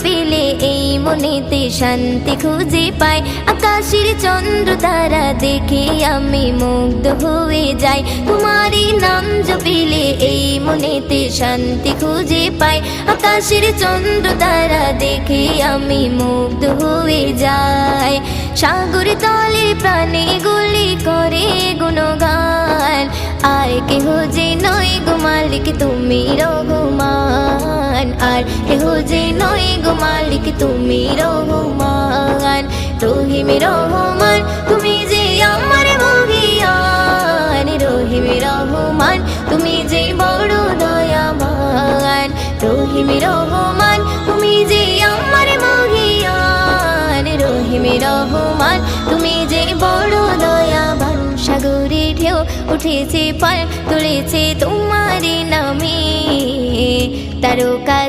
পেলে এই মনেতে শান্তি খুঁজে পাই। আকাশের চন্দ্র তারা দেখে আমি মুগ্ধ হয়ে যাই। তোমারই নাম জপিলে এই মনেতে শান্তি খুঁজে পাই। আকাশের চন্দ্র তারা দেখে আমি মুগ্ধ হয়ে যাই। সাগর তলে প্রাণে গুলি করে গুণগান, আর কেহ যে নয় গো মালিক তুমি রহমান, আর কেহ যে নয় গো মালিক তুমি রহমান। রহিম রহমান তুমি যে আমার মহিয়ান, রহিম রহমান তুমি যে বড় দয়াবান। রহিম রহমান তুমি যে আমার মহিয়ান, রহিম রহমান তুমি যে বড় দয়াবান। সাগরে ঢেউ উঠেছে পাল তুলেছে তোমার নামে, তারকা